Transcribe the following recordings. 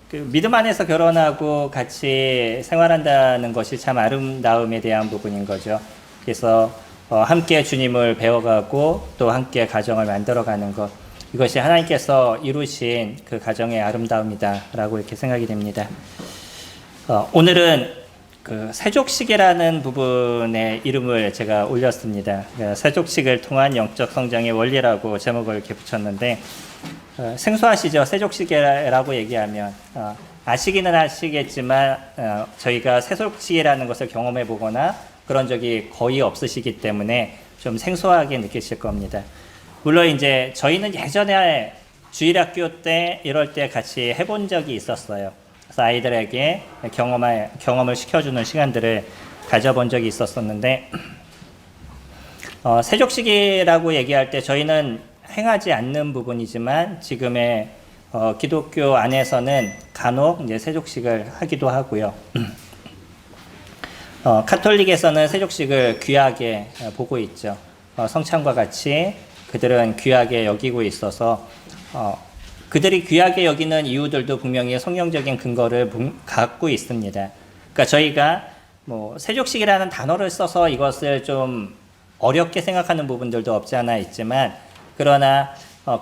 그 믿음 안에서 결혼하고 같이 생활한다는 것이 참 아름다움에 대한 부분인 거죠. 그래서 함께 주님을 배워가고 또 함께 가정을 만들어가는 것, 이것이 하나님께서 이루신 그 가정의 아름다움이다라고 이렇게 생각이 됩니다. 오늘은 그 세족식이라는 부분의 이름을 제가 올렸습니다. 세족식을 통한 영적 성장의 원리라고 제목을 이렇게 붙였는데, 생소하시죠? 세족식이라고 얘기하면 아시기는 아시겠지만 저희가 세족식이라는 것을 경험해 보거나 그런 적이 거의 없으시기 때문에 좀 생소하게 느끼실 겁니다. 물론 이제 저희는 예전에 주일학교 때 이럴 때 같이 해본 적이 있었어요. 그래서 아이들에게 경험을 시켜주는 시간들을 가져본 적이 있었었는데, 세족식이라고 얘기할 때 저희는 행하지 않는 부분이지만 지금의 기독교 안에서는 간혹 이제 세족식을 하기도 하고요. 카톨릭에서는 세족식을 귀하게 보고 있죠. 성찬과 같이 그들은 귀하게 여기고 있어서 그들이 귀하게 여기는 이유들도 분명히 성경적인 근거를 갖고 있습니다. 그러니까 저희가 뭐 세족식이라는 단어를 써서 이것을 좀 어렵게 생각하는 부분들도 없지 않아 있지만, 그러나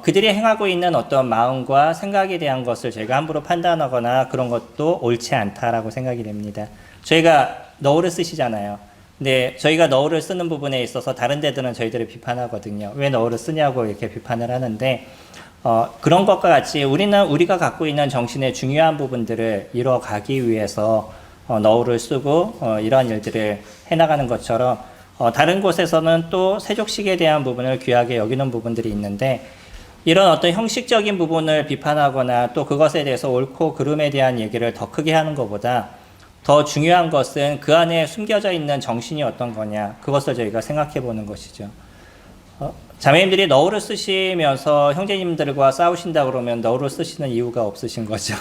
그들이 행하고 있는 어떤 마음과 생각에 대한 것을 저희가 함부로 판단하거나 그런 것도 옳지 않다라고 생각이 됩니다. 저희가 너울을 쓰시잖아요. 근데 저희가 너울을 쓰는 부분에 있어서 다른 데들은 저희들을 비판하거든요. 왜 너울을 쓰냐고 이렇게 비판을 하는데, 그런 것과 같이 우리는 우리가 갖고 있는 정신의 중요한 부분들을 이뤄가기 위해서 너울을 쓰고 이러한 일들을 해나가는 것처럼, 다른 곳에서는 또 세족식에 대한 부분을 귀하게 여기는 부분들이 있는데, 이런 어떤 형식적인 부분을 비판하거나 또 그것에 대해서 옳고 그름에 대한 얘기를 더 크게 하는 것보다 더 중요한 것은 그 안에 숨겨져 있는 정신이 어떤 거냐, 그것을 저희가 생각해 보는 것이죠. 자매님들이 너울을 쓰시면서 형제님들과 싸우신다 그러면 너울을 쓰시는 이유가 없으신 거죠.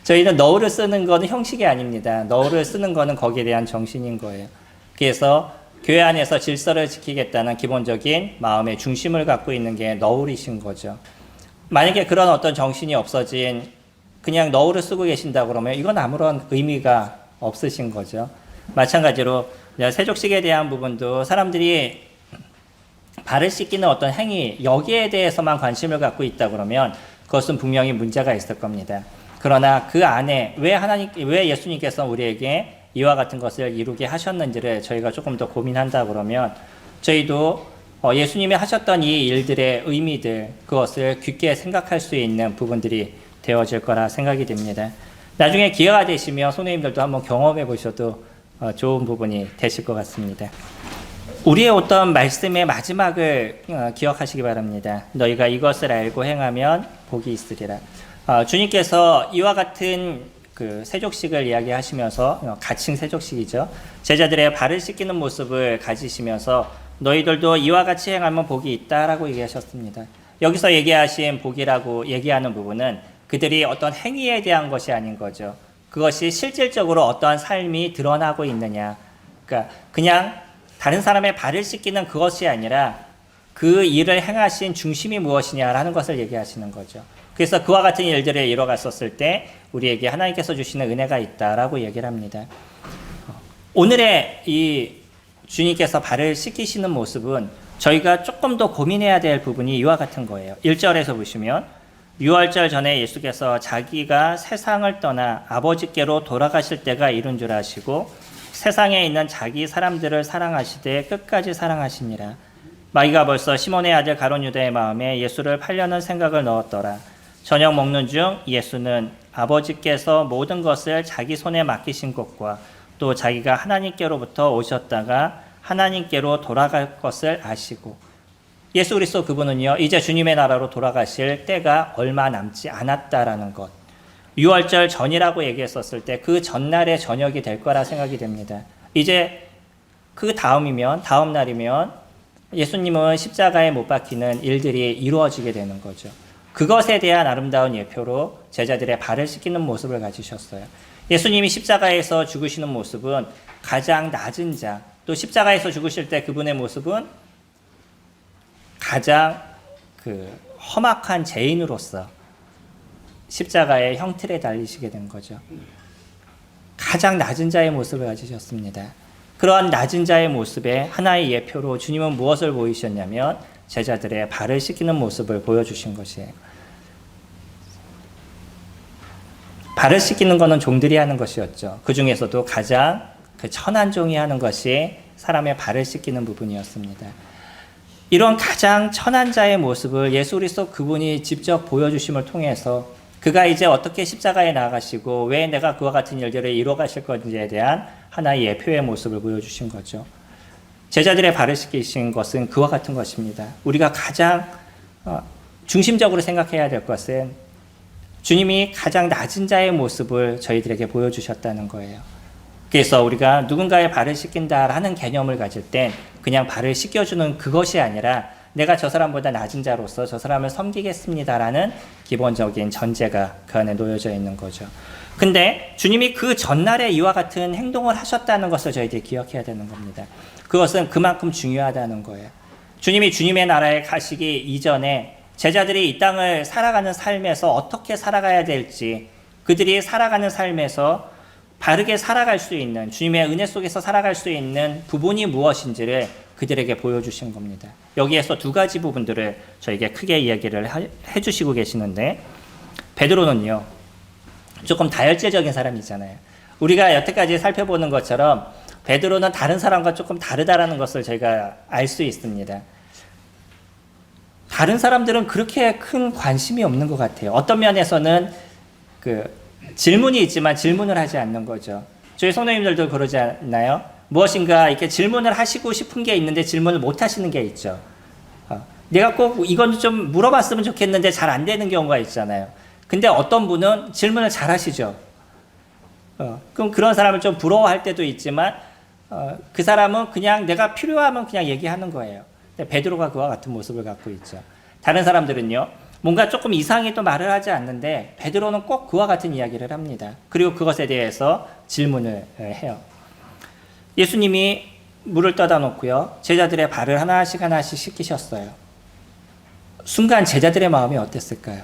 저희는 너울을 쓰는 거는 형식이 아닙니다. 너울을 쓰는 거는 거기에 대한 정신인 거예요. 그래서 교회 안에서 질서를 지키겠다는 기본적인 마음의 중심을 갖고 있는 게 너울이신 거죠. 만약에 그런 어떤 정신이 없어진 그냥 너울을 쓰고 계신다 그러면 이건 아무런 의미가 없으신 거죠. 마찬가지로 세족식에 대한 부분도 사람들이 발을 씻기는 어떤 행위, 여기에 대해서만 관심을 갖고 있다 그러면 그것은 분명히 문제가 있을 겁니다. 그러나 그 안에 왜 예수님께서 우리에게 이와 같은 것을 이루게 하셨는지를 저희가 조금 더 고민한다 그러면, 저희도 예수님이 하셨던 이 일들의 의미들, 그것을 깊게 생각할 수 있는 부분들이 되어질 거라 생각이 됩니다. 나중에 기회가 되시면 손님들도 한번 경험해 보셔도 좋은 부분이 되실 것 같습니다. 우리의 어떤 말씀의 마지막을 기억하시기 바랍니다. 너희가 이것을 알고 행하면 복이 있으리라. 주님께서 이와 같은 그 세족식을 이야기하시면서, 가칭 세족식이죠. 제자들의 발을 씻기는 모습을 가지시면서 너희들도 이와 같이 행하면 복이 있다라고 얘기하셨습니다. 여기서 얘기하신 복이라고 얘기하는 부분은 그들이 어떤 행위에 대한 것이 아닌 거죠. 그것이 실질적으로 어떠한 삶이 드러나고 있느냐. 그러니까 그냥 다른 사람의 발을 씻기는 그것이 아니라 그 일을 행하신 중심이 무엇이냐라는 것을 얘기하시는 거죠. 그래서 그와 같은 일들을 이뤄갔었을 때 우리에게 하나님께서 주시는 은혜가 있다라고 얘기를 합니다. 오늘의 이 주님께서 발을 씻기시는 모습은 저희가 조금 더 고민해야 될 부분이 이와 같은 거예요. 1절에서 보시면, 유월절 전에 예수께서 자기가 세상을 떠나 아버지께로 돌아가실 때가 이른 줄 아시고 세상에 있는 자기 사람들을 사랑하시되 끝까지 사랑하시니라. 마귀가 벌써 시몬의 아들 가룟 유다의 마음에 예수를 팔려는 생각을 넣었더라. 저녁 먹는 중 예수는 아버지께서 모든 것을 자기 손에 맡기신 것과 또 자기가 하나님께로부터 오셨다가 하나님께로 돌아갈 것을 아시고, 예수 그리스도 그분은요, 이제 주님의 나라로 돌아가실 때가 얼마 남지 않았다라는 것, 유월절 전이라고 얘기했었을 때 그 전날의 저녁이 될 거라 생각이 됩니다. 이제 그 다음 날이면 예수님은 십자가에 못 박히는 일들이 이루어지게 되는 거죠. 그것에 대한 아름다운 예표로 제자들의 발을 씻기는 모습을 가지셨어요. 예수님이 십자가에서 죽으시는 모습은 가장 낮은 자, 또 십자가에서 죽으실 때 그분의 모습은 가장 험악한 죄인으로서 십자가의 형틀에 달리시게 된 거죠. 가장 낮은 자의 모습을 가지셨습니다. 그러한 낮은 자의 모습에 하나의 예표로 주님은 무엇을 보이셨냐면 제자들의 발을 씻기는 모습을 보여주신 것이에요. 발을 씻기는 것은 종들이 하는 것이었죠. 그 중에서도 가장 그 천한 종이 하는 것이 사람의 발을 씻기는 부분이었습니다. 이런 가장 천한 자의 모습을 예수 그리스도 그분이 직접 보여주심을 통해서 그가 이제 어떻게 십자가에 나가시고 왜 내가 그와 같은 일들을 이루어 가실 건지에 대한 하나의 예표의 모습을 보여주신 거죠. 제자들의 발을 씻기신 것은 그와 같은 것입니다. 우리가 가장 중심적으로 생각해야 될 것은 주님이 가장 낮은 자의 모습을 저희들에게 보여주셨다는 거예요. 그래서 우리가 누군가의 발을 씻긴다 하는 개념을 가질 땐 그냥 발을 씻겨주는 그것이 아니라 내가 저 사람보다 낮은 자로서 저 사람을 섬기겠습니다라는 기본적인 전제가 그 안에 놓여져 있는 거죠. 근데 주님이 그 전날에 이와 같은 행동을 하셨다는 것을 저희들이 기억해야 되는 겁니다. 그것은 그만큼 중요하다는 거예요. 주님이 주님의 나라에 가시기 이전에 제자들이 이 땅을 살아가는 삶에서 어떻게 살아가야 될지, 그들이 살아가는 삶에서 바르게 살아갈 수 있는, 주님의 은혜 속에서 살아갈 수 있는 부분이 무엇인지를 그들에게 보여주신 겁니다. 여기에서 두 가지 부분들을 저에게 크게 이야기를 해주시고 계시는데, 베드로는요 조금 다혈질적인 사람이잖아요. 우리가 여태까지 살펴보는 것처럼 베드로는 다른 사람과 조금 다르다라는 것을 저희가 알 수 있습니다. 다른 사람들은 그렇게 큰 관심이 없는 것 같아요. 어떤 면에서는 질문이 있지만 질문을 하지 않는 거죠. 저희 성도님들도 그러지 않나요? 무엇인가 이렇게 질문을 하시고 싶은 게 있는데 질문을 못 하시는 게 있죠. 내가 꼭 이건 좀 물어봤으면 좋겠는데 잘 안 되는 경우가 있잖아요. 근데 어떤 분은 질문을 잘 하시죠. 그럼 그런 사람을 좀 부러워할 때도 있지만 그 사람은 그냥 내가 필요하면 그냥 얘기하는 거예요. 근데 베드로가 그와 같은 모습을 갖고 있죠. 다른 사람들은요, 뭔가 조금 이상히 또 말을 하지 않는데 베드로는 꼭 그와 같은 이야기를 합니다. 그리고 그것에 대해서 질문을 해요. 예수님이 물을 떠다 놓고요, 제자들의 발을 하나씩 하나씩 씻기셨어요. 순간 제자들의 마음이 어땠을까요?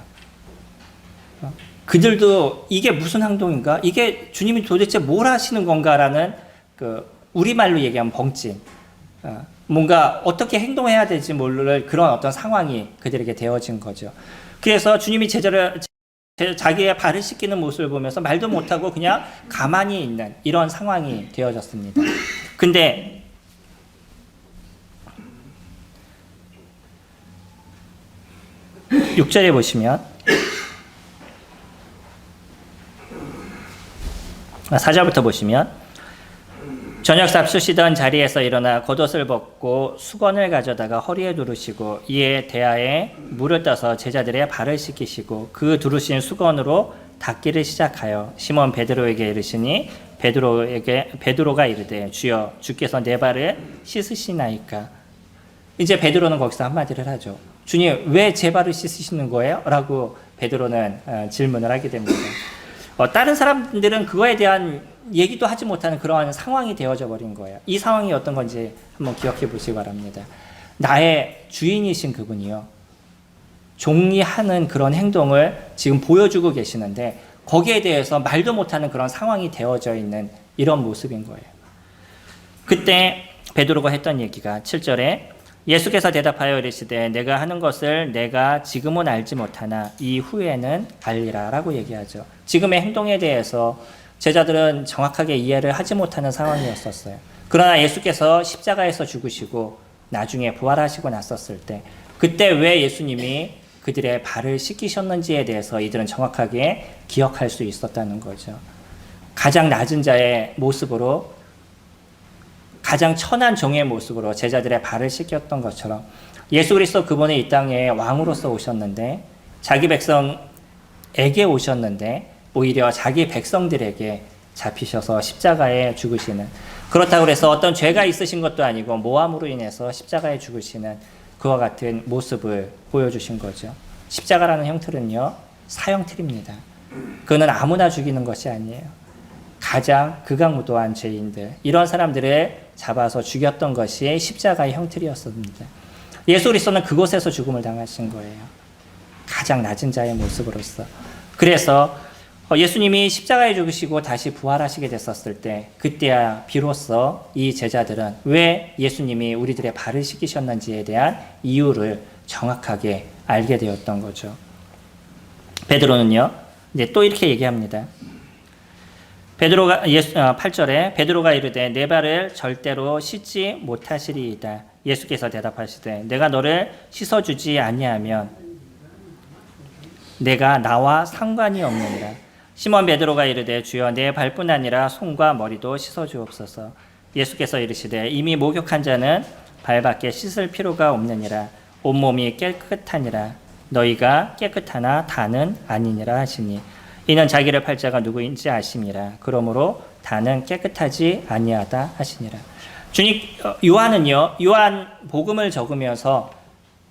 그들도 이게 무슨 행동인가? 이게 주님이 도대체 뭘 하시는 건가라는 우리말로 얘기하면 벙찐, 뭔가 어떻게 행동해야 될지 모를 그런 어떤 상황이 그들에게 되어진 거죠. 그래서 주님이 자기의 발을 씻기는 모습을 보면서 말도 못하고 그냥 가만히 있는 이런 상황이 되어졌습니다. 근데 (6절에) 보시면 4절부터 보시면 저녁 잡수시던 자리에서 일어나 겉옷을 벗고 수건을 가져다가 허리에 두르시고 이에 대야에 물을 떠서 제자들의 발을 씻기시고 그 두르신 수건으로 닦기를 시작하여 시몬 베드로에게 이르시니 베드로가 이르되 주여 주께서 내 발을 씻으시나이까. 이제 베드로는 거기서 한마디를 하죠. 주님 왜 제 발을 씻으시는 거예요? 라고 베드로는 질문을 하게 됩니다. 다른 사람들은 그거에 대한 얘기도 하지 못하는 그러한 상황이 되어져 버린 거예요. 이 상황이 어떤 건지 한번 기억해 보시기 바랍니다. 나의 주인이신 그분이요, 종이 하는 그런 행동을 지금 보여주고 계시는데 거기에 대해서 말도 못하는 그런 상황이 되어져 있는 이런 모습인 거예요. 그때 베드로가 했던 얘기가 7절에 예수께서 대답하여 이르시되 내가 하는 것을 내가 지금은 알지 못하나 이후에는 알리라 라고 얘기하죠. 지금의 행동에 대해서 제자들은 정확하게 이해를 하지 못하는 상황이었었어요. 그러나 예수께서 십자가에서 죽으시고 나중에 부활하시고 났었을 때 그때 왜 예수님이 그들의 발을 씻기셨는지에 대해서 이들은 정확하게 기억할 수 있었다는 거죠. 가장 낮은 자의 모습으로, 가장 천한 종의 모습으로 제자들의 발을 씻겼던 것처럼 예수 그리스도 그분이 이 땅에 왕으로서 오셨는데 자기 백성에게 오셨는데 오히려 자기 백성들에게 잡히셔서 십자가에 죽으시는, 그렇다고 해서 어떤 죄가 있으신 것도 아니고 모함으로 인해서 십자가에 죽으시는 그와 같은 모습을 보여주신 거죠. 십자가라는 형틀은요 사형틀입니다. 그거는 아무나 죽이는 것이 아니에요. 가장 극악무도한 죄인들, 이런 사람들을 잡아서 죽였던 것이 십자가의 형틀이었습니다. 예수 그리스도는 그곳에서 죽음을 당하신 거예요. 가장 낮은 자의 모습으로서. 그래서 예수님이 십자가에 죽으시고 다시 부활하시게 됐었을 때 그때야 비로소 이 제자들은 왜 예수님이 우리들의 발을 씻기셨는지에 대한 이유를 정확하게 알게 되었던 거죠. 베드로는요, 이제 또 이렇게 얘기합니다. 베드로가 8절에 베드로가 이르되 내 발을 절대로 씻지 못하시리이다. 예수께서 대답하시되 내가 너를 씻어주지 아니하면 내가 나와 상관이 없느니라. 시몬 베드로가 이르되 주여 내 발뿐 아니라 손과 머리도 씻어주옵소서. 예수께서 이르시되 이미 목욕한 자는 발밖에 씻을 필요가 없느니라. 온몸이 깨끗하니라. 너희가 깨끗하나 다는 아니니라 하시니 이는 자기를 팔 자가 누구인지 아심이라. 그러므로 다는 깨끗하지 아니하다 하시니라. 주님 요한은요, 요한 복음을 적으면서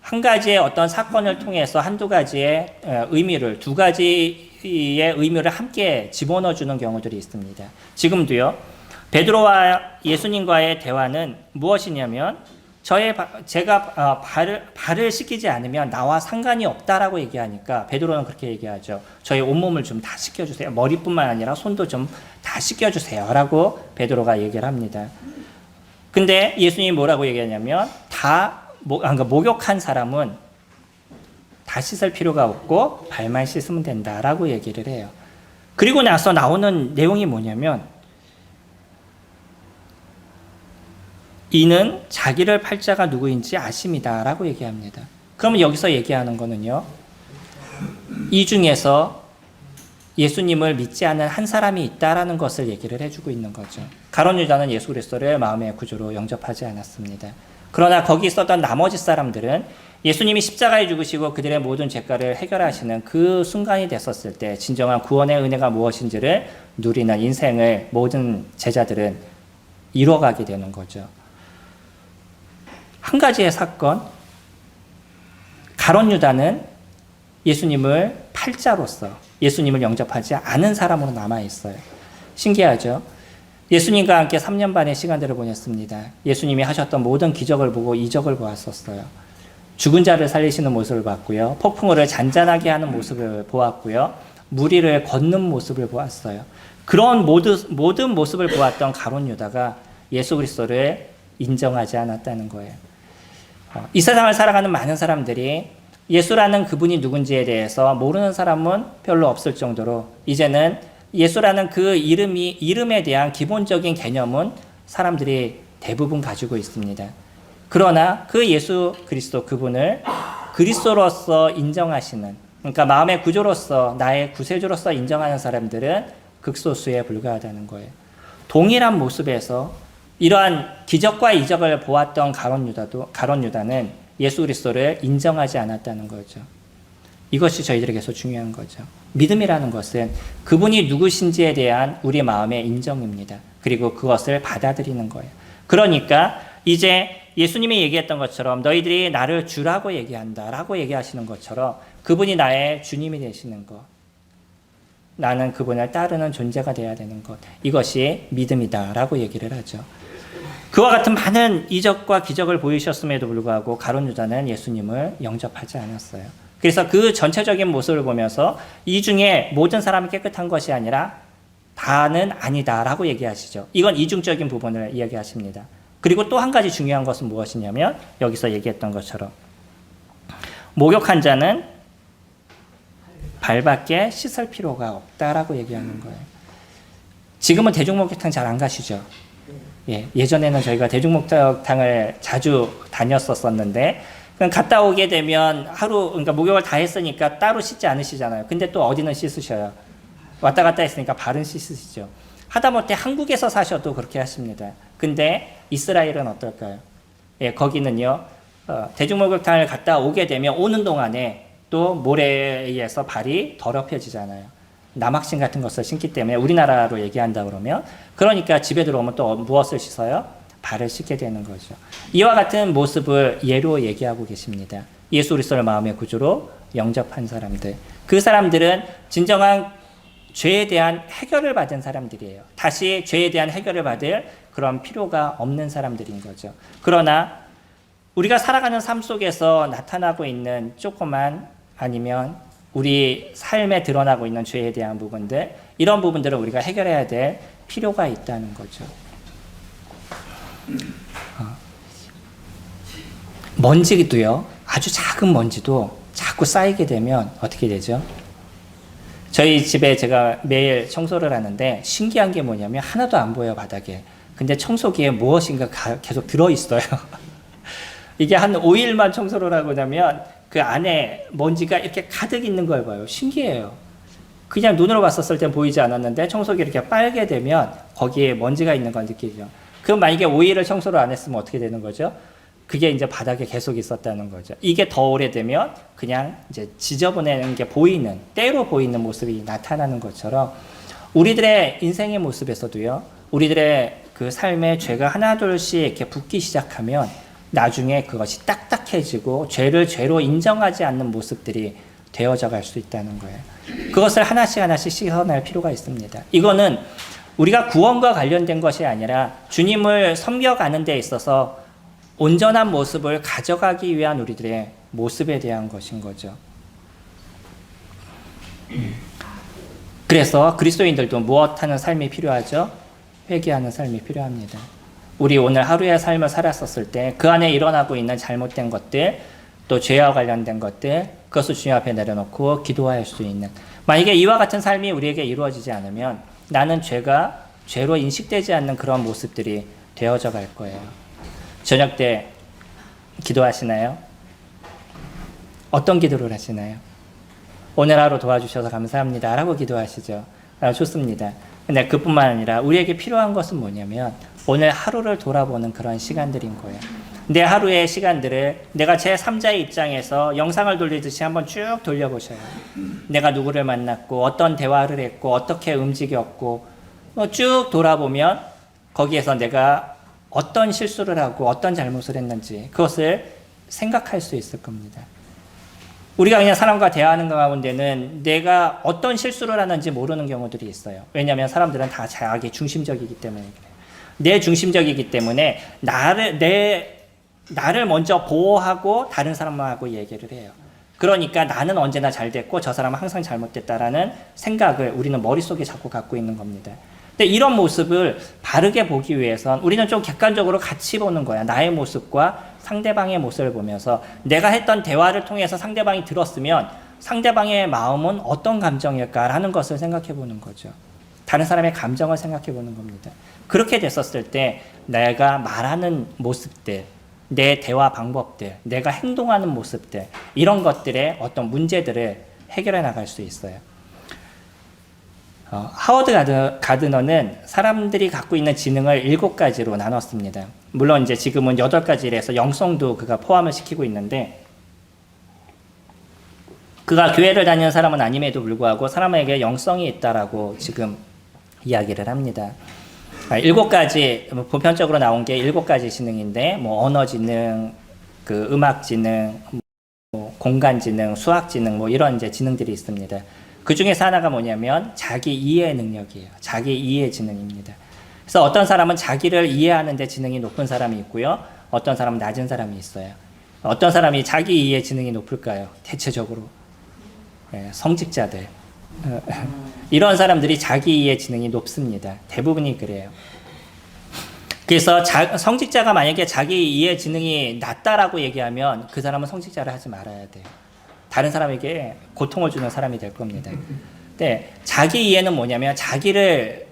한 가지의 어떤 사건을 통해서 한두 가지의 의미를, 두 가지의 의미를 함께 집어넣어 주는 경우들이 있습니다. 지금도요, 베드로와 예수님과의 대화는 무엇이냐면 제가 발을 씻기지 않으면 나와 상관이 없다라고 얘기하니까 베드로는 그렇게 얘기하죠. 저희 온몸을 좀 다 씻겨주세요. 머리뿐만 아니라 손도 좀 다 씻겨주세요. 라고 베드로가 얘기를 합니다. 근데 예수님이 뭐라고 얘기하냐면 그러니까 목욕한 사람은 다 씻을 필요가 없고 발만 씻으면 된다라고 얘기를 해요. 그리고 나서 나오는 내용이 뭐냐면 이는 자기를 팔 자가 누구인지 아심이다 라고 얘기합니다. 그러면 여기서 얘기하는 거는요, 이 중에서 예수님을 믿지 않는 한 사람이 있다라는 것을 얘기를 해주고 있는 거죠. 가룟 유다는 예수 그리스도를 마음의 구주로 영접하지 않았습니다. 그러나 거기 있었던 나머지 사람들은 예수님이 십자가에 죽으시고 그들의 모든 죄가를 해결하시는 그 순간이 됐었을 때 진정한 구원의 은혜가 무엇인지를 누리는 인생을 모든 제자들은 이뤄가게 되는 거죠. 한 가지의 사건, 가룟 유다는 예수님을 팔자로서 예수님을 영접하지 않은 사람으로 남아있어요. 신기하죠? 예수님과 함께 3년 반의 시간들을 보냈습니다. 예수님이 하셨던 모든 기적을 보고 이적을 보았었어요. 죽은 자를 살리시는 모습을 봤고요. 폭풍우를 잔잔하게 하는 모습을 보았고요. 무리를 걷는 모습을 보았어요. 그런 모든 모습을 보았던 가룟 유다가 예수 그리스도를 인정하지 않았다는 거예요. 이 세상을 살아가는 많은 사람들이 예수라는 그분이 누군지에 대해서 모르는 사람은 별로 없을 정도로 이제는 예수라는 그 이름에 대한 기본적인 개념은 사람들이 대부분 가지고 있습니다. 그러나 그 예수 그리스도 그분을 그리스도로서 인정하시는, 그러니까 마음의 구조로서 나의 구세주로서 인정하는 사람들은 극소수에 불과하다는 거예요. 동일한 모습에서 이러한 기적과 이적을 보았던 가룟 유다는 예수 그리스도를 인정하지 않았다는 거죠. 이것이 저희들에게서 중요한 거죠. 믿음이라는 것은 그분이 누구신지에 대한 우리 마음의 인정입니다. 그리고 그것을 받아들이는 거예요. 그러니까 이제 예수님이 얘기했던 것처럼 너희들이 나를 주라고 얘기한다 라고 얘기하시는 것처럼 그분이 나의 주님이 되시는 것, 나는 그분을 따르는 존재가 되어야 되는 것, 이것이 믿음이다 라고 얘기를 하죠. 그와 같은 많은 이적과 기적을 보이셨음에도 불구하고 가룟 유다는 예수님을 영접하지 않았어요. 그래서 그 전체적인 모습을 보면서 이 중에 모든 사람이 깨끗한 것이 아니라 다는 아니다라고 얘기하시죠. 이건 이중적인 부분을 이야기하십니다. 그리고 또 한 가지 중요한 것은 무엇이냐면 여기서 얘기했던 것처럼 목욕한 자는 발밖에 씻을 필요가 없다라고 얘기하는 거예요. 지금은 대중목욕탕 잘 안 가시죠? 예전에는 저희가 대중목욕탕을 자주 다녔었는데 갔다 오게 되면 그러니까 목욕을 다 했으니까 따로 씻지 않으시잖아요. 근데 또 어디는 씻으셔요. 왔다 갔다 했으니까 발은 씻으시죠. 하다못해 한국에서 사셔도 그렇게 하십니다. 근데 이스라엘은 어떨까요? 거기는요, 대중목욕탕을 갔다 오게 되면 오는 동안에 또 모래에 의해서 발이 더럽혀지잖아요. 남학신 같은 것을 신기 때문에 우리나라로 얘기한다 그러면, 그러니까 집에 들어오면 또 무엇을 씻어요? 발을 씻게 되는 거죠. 이와 같은 모습을 예로 얘기하고 계십니다. 예수 그리스도를 마음의 구주로 영접한 사람들, 그 사람들은 진정한 죄에 대한 해결을 받은 사람들이에요. 다시 죄에 대한 해결을 받을 그런 필요가 없는 사람들인 거죠. 그러나 우리가 살아가는 삶 속에서 나타나고 있는 조그만 아니면 우리 삶에 드러나고 있는 죄에 대한 부분들, 이런 부분들을 우리가 해결해야 될 필요가 있다는 거죠. 먼지도요, 아주 작은 먼지도 자꾸 쌓이게 되면 어떻게 되죠? 저희 집에 제가 매일 청소를 하는데 신기한 게 뭐냐면 하나도 안 보여요, 바닥에. 근데 청소기에 무엇인가 계속 들어있어요. 이게 한 5일만 청소를 하고 나면 그 안에 먼지가 이렇게 가득 있는 걸 봐요. 신기해요. 그냥 눈으로 봤었을 땐 보이지 않았는데 청소기 이렇게 빨게 되면 거기에 먼지가 있는 걸 느끼죠. 그럼 만약에 5일을 청소를 안 했으면 어떻게 되는 거죠? 그게 이제 바닥에 계속 있었다는 거죠. 이게 더 오래되면 그냥 이제 지저분한 게 보이는, 때로 보이는 모습이 나타나는 것처럼 우리들의 인생의 모습에서도요, 우리들의 그 삶의 죄가 하나둘씩 이렇게 붙기 시작하면 나중에 그것이 딱딱해지고 죄를 죄로 인정하지 않는 모습들이 되어져 갈 수 있다는 거예요. 그것을 하나씩 하나씩 씻어낼 필요가 있습니다. 이거는 우리가 구원과 관련된 것이 아니라 주님을 섬겨가는 데 있어서 온전한 모습을 가져가기 위한 우리들의 모습에 대한 것인 거죠. 그래서 그리스도인들도 무엇하는 삶이 필요하죠? 회개하는 삶이 필요합니다. 우리 오늘 하루의 삶을 살았었을 때 그 안에 일어나고 있는 잘못된 것들, 또 죄와 관련된 것들, 그것을 주님 앞에 내려놓고 기도할 수 있는, 만약에 이와 같은 삶이 우리에게 이루어지지 않으면 나는 죄가 죄로 인식되지 않는 그런 모습들이 되어져 갈 거예요. 저녁 때 기도하시나요? 어떤 기도를 하시나요? 오늘 하루 도와주셔서 감사합니다 라고 기도하시죠. 좋습니다. 근데 그뿐만 아니라 우리에게 필요한 것은 뭐냐면 오늘 하루를 돌아보는 그런 시간들인 거예요. 내 하루의 시간들을 내가 제3자의 입장에서 영상을 돌리듯이 한번 쭉 돌려보셔요. 내가 누구를 만났고 어떤 대화를 했고 어떻게 움직였고 쭉 돌아보면 거기에서 내가 어떤 실수를 하고 어떤 잘못을 했는지 그것을 생각할 수 있을 겁니다. 우리가 그냥 사람과 대화하는 가운데는 내가 어떤 실수를 하는지 모르는 경우들이 있어요. 왜냐하면 사람들은 다 자기 중심적이기 때문에 그래요. 내 중심적이기 때문에 나를 먼저 보호하고 다른 사람하고 얘기를 해요. 그러니까 나는 언제나 잘 됐고 저 사람은 항상 잘못됐다라는 생각을 우리는 머릿속에 자꾸 갖고 있는 겁니다. 근데 이런 모습을 바르게 보기 위해선 우리는 좀 객관적으로 같이 보는 거야. 나의 모습과 상대방의 모습을 보면서 내가 했던 대화를 통해서 상대방이 들었으면 상대방의 마음은 어떤 감정일까라는 것을 생각해 보는 거죠. 다른 사람의 감정을 생각해 보는 겁니다. 그렇게 됐었을 때 내가 말하는 모습들, 내 대화 방법들, 내가 행동하는 모습들, 이런 것들의 어떤 문제들을 해결해 나갈 수 있어요. 하워드 가드너는 사람들이 갖고 있는 지능을 7가지로 나눴습니다. 물론 이제 지금은 8가지에서 영성도 그가 포함을 시키고 있는데, 그가 교회를 다니는 사람은 아님에도 불구하고 사람에게 영성이 있다라고 지금 이야기를 합니다. 7가지, 보편적으로 나온 게 7가지 지능인데, 뭐 언어 지능, 그 음악 지능, 뭐 공간 지능, 수학 지능, 뭐 이런 이제 지능들이 있습니다. 그 중에서 하나가 뭐냐면 자기 이해 능력이에요. 자기 이해 지능입니다. 그래서 어떤 사람은 자기를 이해하는 데 지능이 높은 사람이 있고요. 어떤 사람은 낮은 사람이 있어요. 어떤 사람이 자기 이해 지능이 높을까요? 대체적으로 성직자들. 이런 사람들이 자기 이해 지능이 높습니다. 대부분이 그래요. 그래서 성직자가 만약에 자기 이해 지능이 낮다라고 얘기하면 그 사람은 성직자를 하지 말아야 돼요. 다른 사람에게 고통을 주는 사람이 될 겁니다. 근데 자기 이해는 뭐냐면 자기를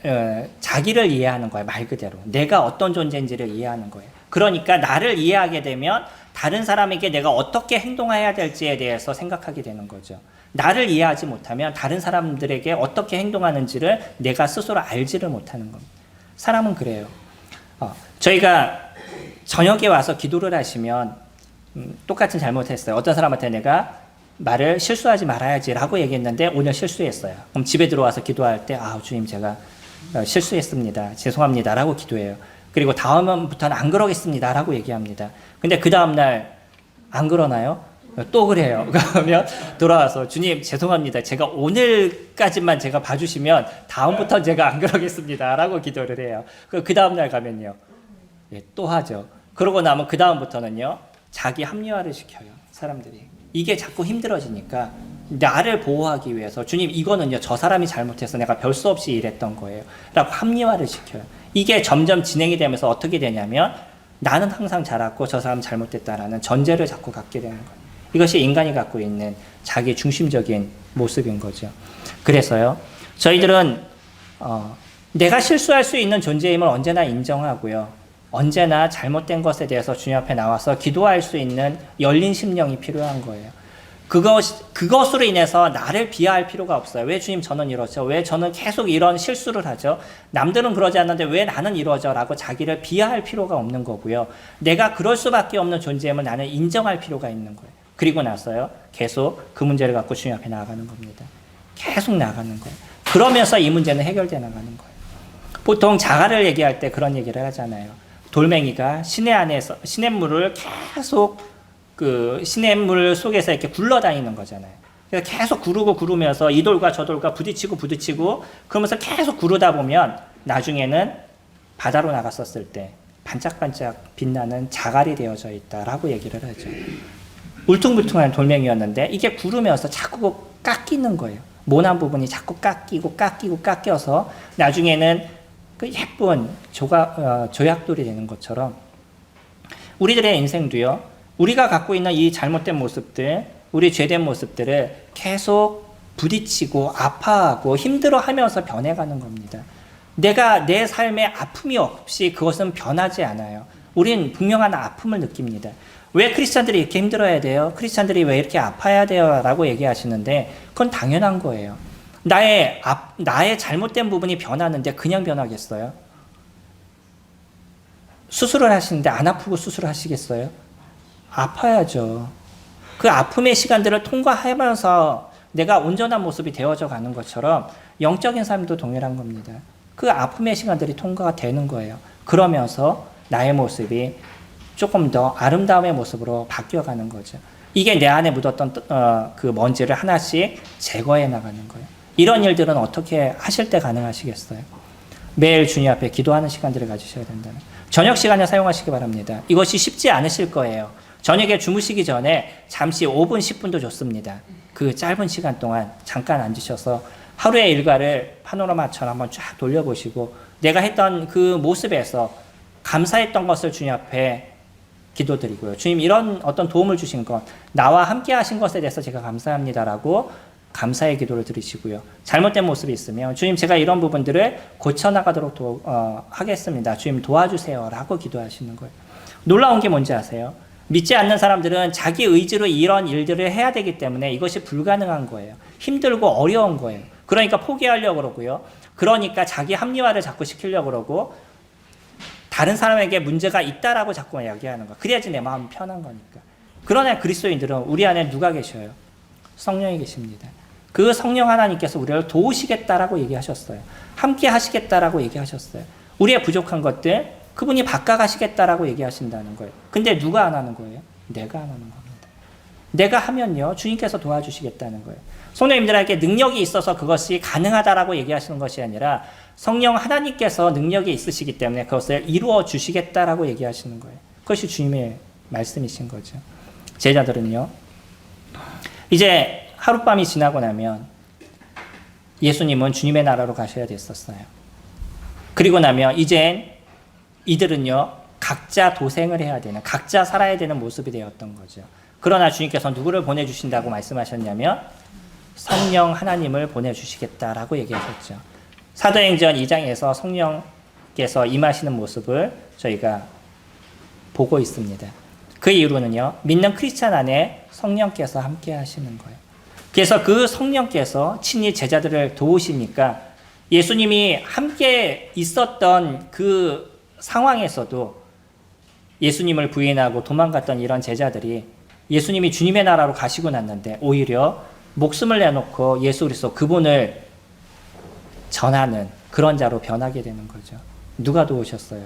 이해하는 거예요. 말 그대로. 내가 어떤 존재인지를 이해하는 거예요. 그러니까 나를 이해하게 되면 다른 사람에게 내가 어떻게 행동해야 될지에 대해서 생각하게 되는 거죠. 나를 이해하지 못하면 다른 사람들에게 어떻게 행동하는지를 내가 스스로 알지를 못하는 겁니다. 사람은 그래요. 저희가 저녁에 와서 기도를 하시면 똑같은 잘못했어요. 어떤 사람한테 내가 말을 실수하지 말아야지라고 얘기했는데 오늘 실수했어요. 그럼 집에 들어와서 기도할 때 주님 제가 실수했습니다. 죄송합니다라고 기도해요. 그리고 다음부터는 안 그러겠습니다라고 얘기합니다. 근데 그 다음날 안 그러나요? 또 그래요. 그러면 돌아와서 주님 죄송합니다. 제가 오늘까지만 제가 봐주시면 다음부터 제가 안 그러겠습니다라고 기도를 해요. 그 다음날 가면요. 또 하죠. 그러고 나면 그 다음부터는요. 자기 합리화를 시켜요. 사람들이. 이게 자꾸 힘들어지니까 나를 보호하기 위해서 주님 이거는요 저 사람이 잘못해서 내가 별 수 없이 일했던 거예요 라고 합리화를 시켜요. 이게 점점 진행이 되면서 어떻게 되냐면 나는 항상 잘했고 저 사람 잘못됐다라는 전제를 자꾸 갖게 되는 거예요. 이것이 인간이 갖고 있는 자기 중심적인 모습인 거죠. 그래서요 저희들은 내가 실수할 수 있는 존재임을 언제나 인정하고요. 언제나 잘못된 것에 대해서 주님 앞에 나와서 기도할 수 있는 열린 심령이 필요한 거예요. 그것으로 인해서 나를 비하할 필요가 없어요. 왜 주님 저는 이러죠? 왜 저는 계속 이런 실수를 하죠? 남들은 그러지 않는데 왜 나는 이러죠? 라고 자기를 비하할 필요가 없는 거고요. 내가 그럴 수밖에 없는 존재임을 나는 인정할 필요가 있는 거예요. 그리고 나서요. 계속 그 문제를 갖고 주님 앞에 나아가는 겁니다. 계속 나아가는 거예요. 그러면서 이 문제는 해결돼 나가는 거예요. 보통 자갈을 얘기할 때 그런 얘기를 하잖아요. 돌멩이가 시냇물을 계속 그 시냇물 속에서 이렇게 굴러다니는 거잖아요. 그래서 계속 구르면서 이 돌과 저 돌과 부딪히고 그러면서 계속 구르다 보면 나중에는 바다로 나갔었을 때 반짝반짝 빛나는 자갈이 되어져 있다라고 얘기를 하죠. 울퉁불퉁한 돌멩이였는데 이게 구르면서 자꾸 깎이는 거예요. 모난 부분이 자꾸 깎여서 나중에는 그 예쁜 조약돌이 되는 것처럼 우리들의 인생도요. 우리가 갖고 있는 이 잘못된 모습들, 우리 죄된 모습들을 계속 부딪히고 아파하고 힘들어하면서 변해가는 겁니다. 내가 내 삶에 아픔이 없이 그것은 변하지 않아요. 우린 분명한 아픔을 느낍니다. 왜 크리스찬들이 이렇게 힘들어야 돼요? 크리스찬들이 왜 이렇게 아파야 돼요? 라고 얘기하시는데 그건 당연한 거예요. 나의 잘못된 부분이 변하는데 그냥 변하겠어요? 수술을 하시는데 안 아프고 수술을 하시겠어요? 아파야죠. 그 아픔의 시간들을 통과하면서 내가 온전한 모습이 되어져 가는 것처럼 영적인 삶도 동일한 겁니다. 그 아픔의 시간들이 통과가 되는 거예요. 그러면서 나의 모습이 조금 더 아름다움의 모습으로 바뀌어가는 거죠. 이게 내 안에 묻었던 그 먼지를 하나씩 제거해 나가는 거예요. 이런 일들은 어떻게 하실 때 가능하시겠어요? 매일 주님 앞에 기도하는 시간들을 가지셔야 된다는. 저녁 시간에 사용하시기 바랍니다. 이것이 쉽지 않으실 거예요. 저녁에 주무시기 전에 잠시 5분, 10분도 좋습니다. 그 짧은 시간 동안 잠깐 앉으셔서 하루의 일과를 파노라마처럼 한번 쫙 돌려보시고 내가 했던 그 모습에서 감사했던 것을 주님 앞에 기도드리고요. 주님 이런 어떤 도움을 주신 것, 나와 함께 하신 것에 대해서 제가 감사합니다라고 감사의 기도를 드리시고요. 잘못된 모습이 있으면 주님 제가 이런 부분들을 고쳐나가도록 하겠습니다. 주님 도와주세요 라고 기도하시는 거예요. 놀라운 게 뭔지 아세요? 믿지 않는 사람들은 자기 의지로 이런 일들을 해야 되기 때문에 이것이 불가능한 거예요. 힘들고 어려운 거예요. 그러니까 포기하려고 그러고요. 그러니까 자기 합리화를 자꾸 시키려고 그러고 다른 사람에게 문제가 있다라고 자꾸 이야기하는 거예요. 그래야지 내 마음이 편한 거니까. 그러나 그리스도인들은 우리 안에 누가 계셔요? 성령이 계십니다. 그 성령 하나님께서 우리를 도우시겠다라고 얘기하셨어요. 함께 하시겠다라고 얘기하셨어요. 우리의 부족한 것들 그분이 바꿔가시겠다라고 얘기하신다는 거예요. 근데 누가 안 하는 거예요? 내가 안 하는 겁니다. 내가 하면요 주님께서 도와주시겠다는 거예요. 성도님들에게 능력이 있어서 그것이 가능하다라고 얘기하시는 것이 아니라 성령 하나님께서 능력이 있으시기 때문에 그것을 이루어 주시겠다라고 얘기하시는 거예요. 그것이 주님의 말씀이신 거죠. 제자들은요 이제 하룻밤이 지나고 나면 예수님은 주님의 나라로 가셔야 됐었어요. 그리고 나면 이젠 이들은요 각자 도생을 해야 되는, 각자 살아야 되는 모습이 되었던 거죠. 그러나 주님께서 누구를 보내주신다고 말씀하셨냐면 성령 하나님을 보내주시겠다라고 얘기하셨죠. 사도행전 2장에서 성령께서 임하시는 모습을 저희가 보고 있습니다. 그 이유로는요 믿는 크리스찬 안에 성령께서 함께 하시는 거예요. 그래서 그 성령께서 친히 제자들을 도우시니까 예수님이 함께 있었던 그 상황에서도 예수님을 부인하고 도망갔던 이런 제자들이 예수님이 주님의 나라로 가시고 났는데 오히려 목숨을 내놓고 예수 그리스도 그분을 전하는 그런 자로 변하게 되는 거죠. 누가 도우셨어요?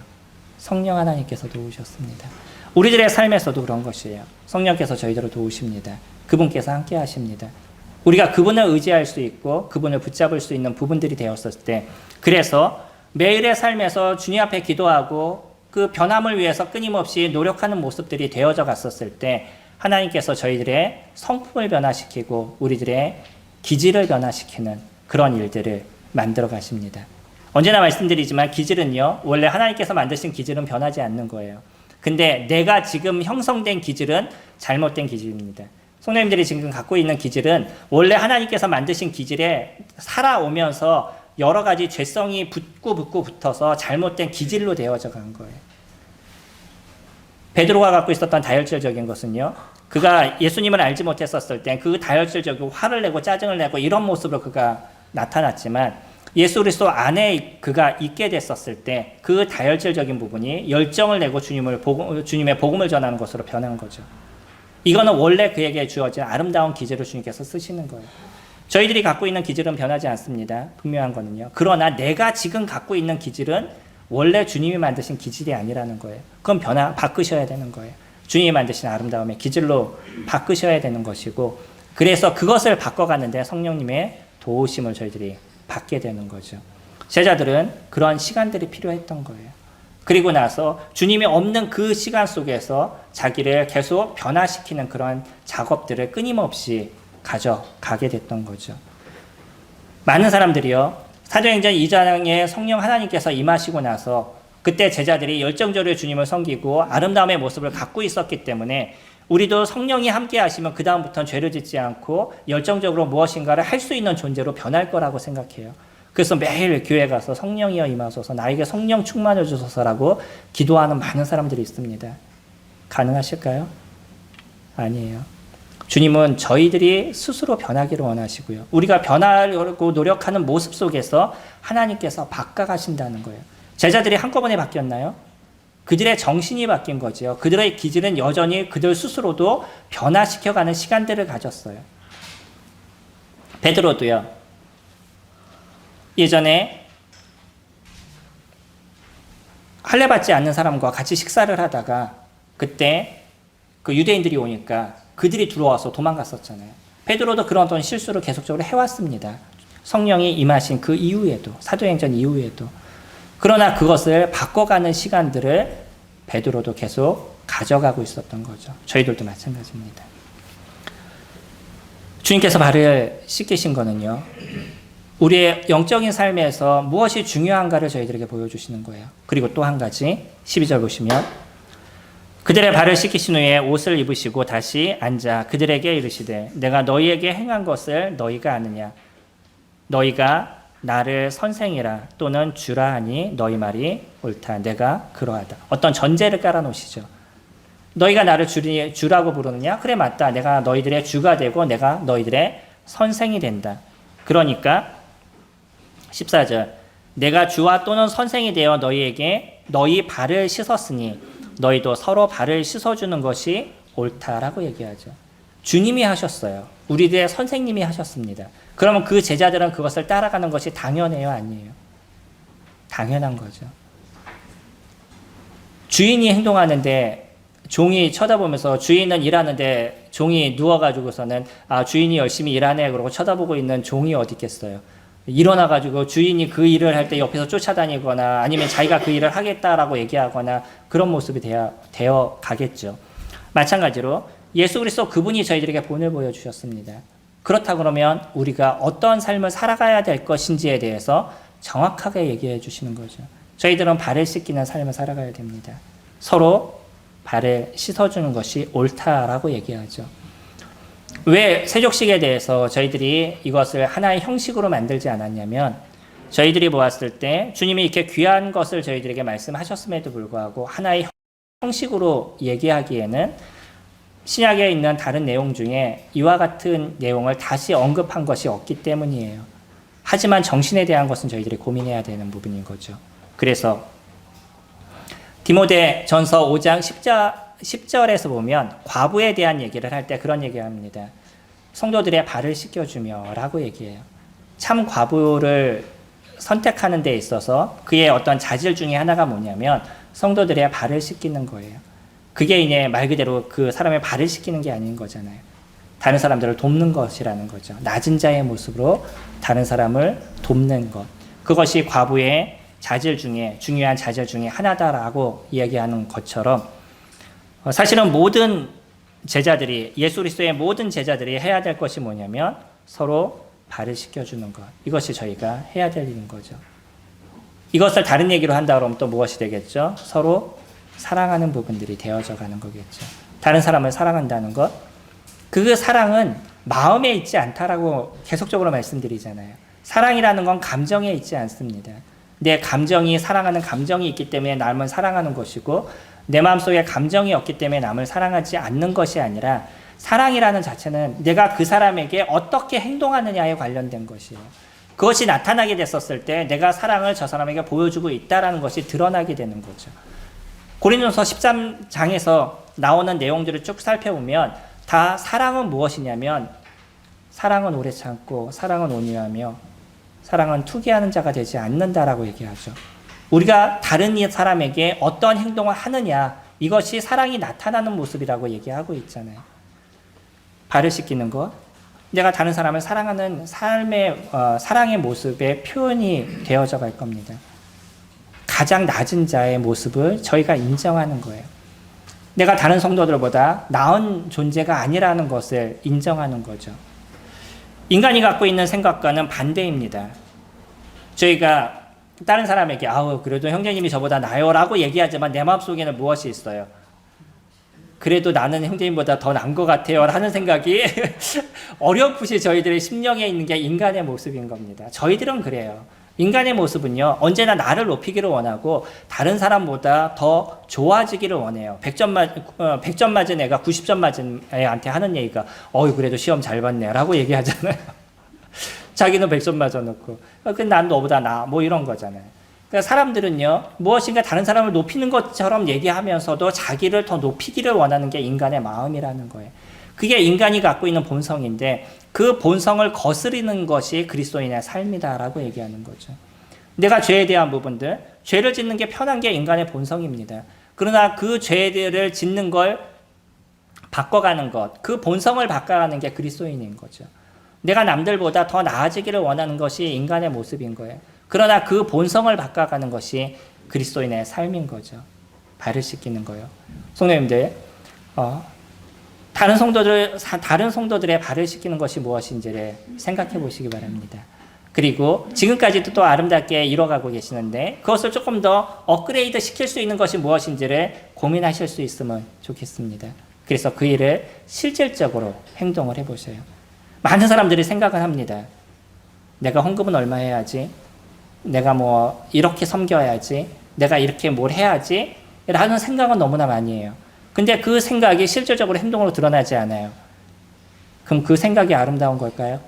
성령 하나님께서 도우셨습니다. 우리들의 삶에서도 그런 것이에요. 성령께서 저희들을 도우십니다. 그분께서 함께 하십니다. 우리가 그분을 의지할 수 있고 그분을 붙잡을 수 있는 부분들이 되었을 때 그래서 매일의 삶에서 주님 앞에 기도하고 그 변함을 위해서 끊임없이 노력하는 모습들이 되어져 갔었을 때 하나님께서 저희들의 성품을 변화시키고 우리들의 기질을 변화시키는 그런 일들을 만들어 가십니다. 언제나 말씀드리지만 기질은요, 원래 하나님께서 만드신 기질은 변하지 않는 거예요. 근데 내가 지금 형성된 기질은 잘못된 기질입니다. 성도님들이 지금 갖고 있는 기질은 원래 하나님께서 만드신 기질에 살아오면서 여러 가지 죄성이 붙어서 잘못된 기질로 되어져 간 거예요. 베드로가 갖고 있었던 다혈질적인 것은요, 그가 예수님을 알지 못했었을 때 그 다혈질적이고 화를 내고 짜증을 내고 이런 모습으로 그가 나타났지만 예수 그리스도 안에 그가 있게 됐었을 때 그 다혈질적인 부분이 열정을 내고 주님의 복음을 전하는 것으로 변한 거죠. 이거는 원래 그에게 주어진 아름다운 기질을 주님께서 쓰시는 거예요. 저희들이 갖고 있는 기질은 변하지 않습니다. 분명한 거는요. 그러나 내가 지금 갖고 있는 기질은 원래 주님이 만드신 기질이 아니라는 거예요. 그건 바꾸셔야 되는 거예요. 주님이 만드신 아름다움의 기질로 바꾸셔야 되는 것이고, 그래서 그것을 바꿔가는데 성령님의 도우심을 저희들이 받게 되는 거죠. 제자들은 그런 시간들이 필요했던 거예요. 그리고 나서 주님이 없는 그 시간 속에서 자기를 계속 변화시키는 그런 작업들을 끊임없이 가져가게 됐던 거죠. 많은 사람들이요, 사도행전 2장에 성령 하나님께서 임하시고 나서 그때 제자들이 열정적으로 주님을 섬기고 아름다움의 모습을 갖고 있었기 때문에 우리도 성령이 함께 하시면 그 다음부터는 죄를 짓지 않고 열정적으로 무엇인가를 할 수 있는 존재로 변할 거라고 생각해요. 그래서 매일 교회 가서 성령이여 임하소서, 나에게 성령 충만을 주소서라고 기도하는 많은 사람들이 있습니다. 가능하실까요? 아니에요. 주님은 저희들이 스스로 변하기를 원하시고요. 우리가 변하려고 노력하는 모습 속에서 하나님께서 바꿔가신다는 거예요. 제자들이 한꺼번에 바뀌었나요? 그들의 정신이 바뀐 거죠. 그들의 기질은 여전히 그들 스스로도 변화시켜가는 시간들을 가졌어요. 베드로도요, 예전에 할례 받지 않는 사람과 같이 식사를 하다가 그때 그 유대인들이 오니까 그들이 들어와서 도망갔었잖아요. 베드로도 그런 어떤 실수를 계속적으로 해왔습니다. 성령이 임하신 그 이후에도, 사도행전 이후에도. 그러나 그것을 바꿔가는 시간들을 베드로도 계속 가져가고 있었던 거죠. 저희들도 마찬가지입니다. 주님께서 발을 씻기신 거는요, 우리의 영적인 삶에서 무엇이 중요한가를 저희들에게 보여주시는 거예요. 그리고 또 한 가지, 12절 보시면 그들의 발을 씻기신 후에 옷을 입으시고 다시 앉아 그들에게 이르시되 내가 너희에게 행한 것을 너희가 아느냐? 너희가 나를 선생이라 또는 주라 하니 너희 말이 옳다. 내가 그러하다. 어떤 전제를 깔아놓으시죠. 너희가 나를 주라고 부르느냐? 그래, 맞다. 내가 너희들의 주가 되고 내가 너희들의 선생이 된다. 그러니까 14절 내가 주와 또는 선생이 되어 너희에게 너희 발을 씻었으니 너희도 서로 발을 씻어주는 것이 옳다라고 얘기하죠. 주님이 하셨어요. 우리들의 선생님이 하셨습니다. 그러면 그 제자들은 그것을 따라가는 것이 당연해요, 아니에요? 당연한 거죠. 주인이 행동하는데 종이 쳐다보면서, 주인은 일하는데 종이 누워가지고서는 주인이 열심히 일하네 그러고 쳐다보고 있는 종이 어디 있겠어요. 일어나가지고 주인이 그 일을 할 때 옆에서 쫓아다니거나 아니면 자기가 그 일을 하겠다라고 얘기하거나 그런 모습이 되어 가겠죠. 마찬가지로 예수 그리스도 그분이 저희들에게 본을 보여주셨습니다. 그렇다 그러면 우리가 어떤 삶을 살아가야 될 것인지에 대해서 정확하게 얘기해 주시는 거죠. 저희들은 발을 씻기는 삶을 살아가야 됩니다. 서로 발을 씻어주는 것이 옳다라고 얘기하죠. 왜 세족식에 대해서 저희들이 이것을 하나의 형식으로 만들지 않았냐면, 저희들이 보았을 때 주님이 이렇게 귀한 것을 저희들에게 말씀하셨음에도 불구하고 하나의 형식으로 얘기하기에는 신약에 있는 다른 내용 중에 이와 같은 내용을 다시 언급한 것이 없기 때문이에요. 하지만 정신에 대한 것은 저희들이 고민해야 되는 부분인 거죠. 그래서 디모데 전서 5장 10절에서 보면 과부에 대한 얘기를 할 때 그런 얘기를 합니다. 성도들의 발을 씻겨주며 라고 얘기해요. 참 과부를 선택하는 데 있어서 그의 어떤 자질 중에 하나가 뭐냐면 성도들의 발을 씻기는 거예요. 그게 이제 말 그대로 그 사람의 발을 씻기는 게 아닌 거잖아요. 다른 사람들을 돕는 것이라는 거죠. 낮은 자의 모습으로 다른 사람을 돕는 것. 그것이 과부의 자질 중에, 중요한 자질 중에 하나다라고 이야기하는 것처럼, 사실은 모든 제자들이, 예수 그리스도의 모든 제자들이 해야 될 것이 뭐냐면 서로 발을 씻겨주는 것. 이것이 저희가 해야 될 일인 거죠. 이것을 다른 얘기로 한다 그러면 또 무엇이 되겠죠? 서로 사랑하는 부분들이 되어져 가는 거겠죠. 다른 사람을 사랑한다는 것. 그 사랑은 마음에 있지 않다라고 계속적으로 말씀드리잖아요. 사랑이라는 건 감정에 있지 않습니다. 내 감정이, 사랑하는 감정이 있기 때문에 남을 사랑하는 것이고, 내 마음속에 감정이 없기 때문에 남을 사랑하지 않는 것이 아니라, 사랑이라는 자체는 내가 그 사람에게 어떻게 행동하느냐에 관련된 것이에요. 그것이 나타나게 됐었을 때 내가 사랑을 저 사람에게 보여주고 있다는 것이 드러나게 되는 거죠. 고린도서 13장에서 나오는 내용들을 쭉 살펴보면 다 사랑은 무엇이냐면, 사랑은 오래 참고, 사랑은 온유하며, 사랑은 투기하는 자가 되지 않는다라고 얘기하죠. 우리가 다른 사람에게 어떤 행동을 하느냐, 이것이 사랑이 나타나는 모습이라고 얘기하고 있잖아요. 발을 씻기는 것, 내가 다른 사람을 사랑하는 삶의 사랑의 모습의 표현이 되어져 갈 겁니다. 가장 낮은 자의 모습을 저희가 인정하는 거예요. 내가 다른 성도들보다 나은 존재가 아니라는 것을 인정하는 거죠. 인간이 갖고 있는 생각과는 반대입니다. 저희가 다른 사람에게 그래도 형제님이 저보다 나아요라고 얘기하지만 내 마음속에는 무엇이 있어요? 그래도 나는 형제님보다 더 나은 것 같아요 라는 생각이 어렴풋이 저희들의 심령에 있는 게 인간의 모습인 겁니다. 저희들은 그래요. 인간의 모습은요, 언제나 나를 높이기를 원하고 다른 사람보다 더 좋아지기를 원해요. 100점 맞은 애가 90점 맞은 애한테 하는 얘기가 그래도 시험 잘 봤네 라고 얘기하잖아요. 자기는 100점 맞아놓고 난 너보다 나아, 이런 거잖아요. 그러니까 사람들은요, 무엇인가 다른 사람을 높이는 것처럼 얘기하면서도 자기를 더 높이기를 원하는 게 인간의 마음이라는 거예요. 그게 인간이 갖고 있는 본성인데, 그 본성을 거스르는 것이 그리스도인의 삶이다라고 얘기하는 거죠. 내가 죄에 대한 부분들, 죄를 짓는 게 편한 게 인간의 본성입니다. 그러나 그 죄들을 짓는 걸 바꿔가는 것, 그 본성을 바꿔가는 게 그리스도인인 거죠. 내가 남들보다 더 나아지기를 원하는 것이 인간의 모습인 거예요. 그러나 그 본성을 바꿔가는 것이 그리스도인의 삶인 거죠. 발을 씻기는 거예요. 성도님들, 다른 성도들의 발을 씻기는 것이 무엇인지를 생각해 보시기 바랍니다. 그리고 지금까지도 또 아름답게 이뤄가고 계시는데 그것을 조금 더 업그레이드 시킬 수 있는 것이 무엇인지를 고민하실 수 있으면 좋겠습니다. 그래서 그 일을 실질적으로 행동을 해보세요. 많은 사람들이 생각을 합니다. 내가 헌금은 얼마 해야지? 내가 이렇게 섬겨야지? 내가 이렇게 뭘 해야지? 라는 생각은 너무나 많이 해요. 근데 그 생각이 실질적으로 행동으로 드러나지 않아요. 그럼 그 생각이 아름다운 걸까요?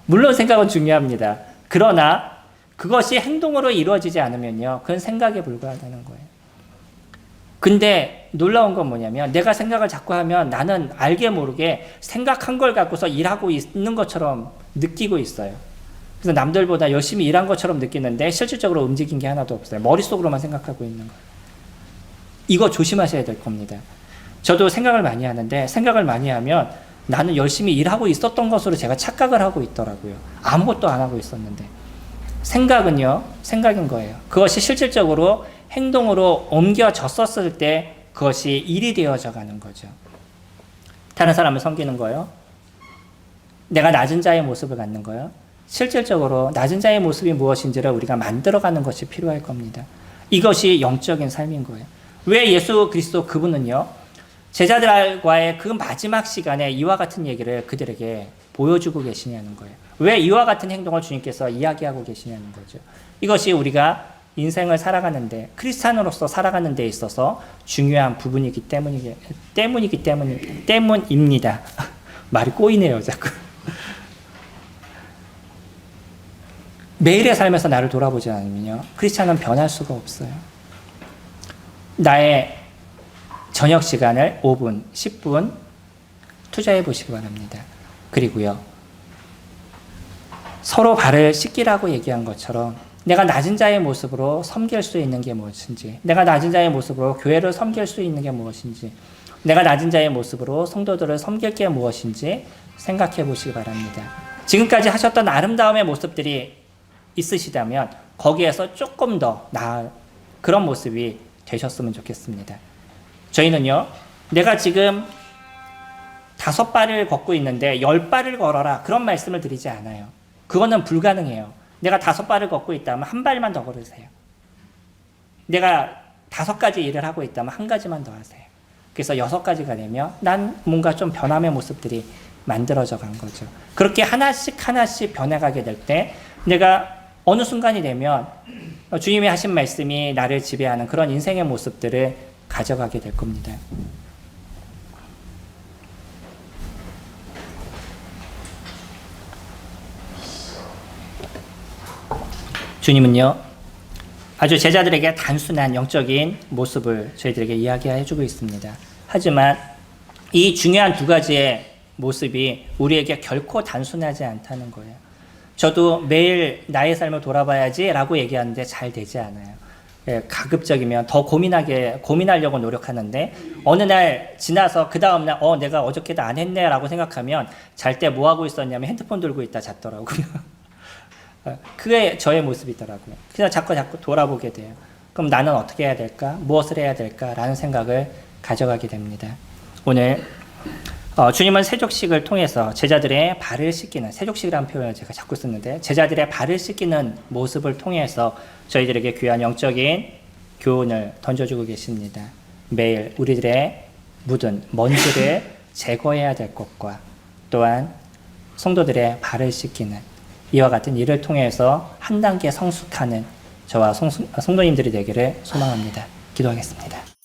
물론 생각은 중요합니다. 그러나 그것이 행동으로 이루어지지 않으면요, 그건 생각에 불과하다는 거예요. 근데 놀라운 건 뭐냐면, 내가 생각을 자꾸 하면 나는 알게 모르게 생각한 걸 갖고서 일하고 있는 것처럼 느끼고 있어요. 그래서 남들보다 열심히 일한 것처럼 느끼는데 실질적으로 움직인 게 하나도 없어요. 머릿속으로만 생각하고 있는 거예요. 이거 조심하셔야 될 겁니다. 저도 생각을 많이 하는데, 생각을 많이 하면 나는 열심히 일하고 있었던 것으로 제가 착각을 하고 있더라고요. 아무것도 안 하고 있었는데. 생각은요, 생각인 거예요. 그것이 실질적으로 행동으로 옮겨졌었을 때 그것이 일이 되어져 가는 거죠. 다른 사람을 섬기는 거요. 내가 낮은 자의 모습을 갖는 거요. 실질적으로 낮은 자의 모습이 무엇인지를 우리가 만들어가는 것이 필요할 겁니다. 이것이 영적인 삶인 거예요. 왜 예수 그리스도 그분은요, 제자들과의 그 마지막 시간에 이와 같은 얘기를 그들에게 보여주고 계시냐는 거예요. 왜 이와 같은 행동을 주님께서 이야기하고 계시냐는 거죠. 이것이 우리가 인생을 살아가는데, 크리스찬으로서 살아가는 데 있어서 중요한 부분이기 때문입니다. 말이 꼬이네요, 자꾸. 매일의 삶에서 나를 돌아보지 않으면요, 크리스찬은 변할 수가 없어요. 나의 저녁 시간을 5분, 10분 투자해 보시기 바랍니다. 그리고요, 서로 발을 씻기라고 얘기한 것처럼 내가 낮은 자의 모습으로 섬길 수 있는 게 무엇인지, 내가 낮은 자의 모습으로 교회를 섬길 수 있는 게 무엇인지, 내가 낮은 자의 모습으로 성도들을 섬길 게 무엇인지 생각해 보시기 바랍니다. 지금까지 하셨던 아름다움의 모습들이 있으시다면 거기에서 조금 더 나은 그런 모습이 되셨으면 좋겠습니다. 저희는요, 내가 지금 5발을 걷고 있는데 10발을 걸어라. 그런 말씀을 드리지 않아요. 그거는 불가능해요. 내가 5발을 걷고 있다면 한 발만 더 걸으세요. 내가 5가지 일을 하고 있다면 한 가지만 더 하세요. 그래서 6가지가 되면 난 뭔가 좀 변함의 모습들이 만들어져 간 거죠. 그렇게 하나씩 변해가게 될 때 내가 어느 순간이 되면 주님이 하신 말씀이 나를 지배하는 그런 인생의 모습들을 가져가게 될 겁니다. 주님은요, 아주 제자들에게 단순한 영적인 모습을 저희들에게 이야기해주고 있습니다. 하지만 이 중요한 2가지의 모습이 우리에게 결코 단순하지 않다는 거예요. 저도 매일 나의 삶을 돌아봐야지 라고 얘기하는데 잘 되지 않아요. 가급적이면 더 고민하려고 노력하는데 어느 날 지나서 그 다음날 내가 어저께도 안 했네 라고 생각하면 잘 때 뭐 하고 있었냐면 핸드폰 들고 있다 잤더라고요. 그게 저의 모습이더라고요. 그냥 자꾸 돌아보게 돼요. 그럼 나는 어떻게 해야 될까? 무엇을 해야 될까? 라는 생각을 가져가게 됩니다. 오늘 주님은 세족식을 통해서 제자들의 발을 씻기는, 세족식이라는 표현을 제가 자꾸 쓰는데 제자들의 발을 씻기는 모습을 통해서 저희들에게 귀한 영적인 교훈을 던져주고 계십니다. 매일 우리들의 묻은 먼지를 제거해야 될 것과 또한 성도들의 발을 씻기는 이와 같은 일을 통해서 한 단계 성숙하는 저와 성도님들이 되기를 소망합니다. 기도하겠습니다.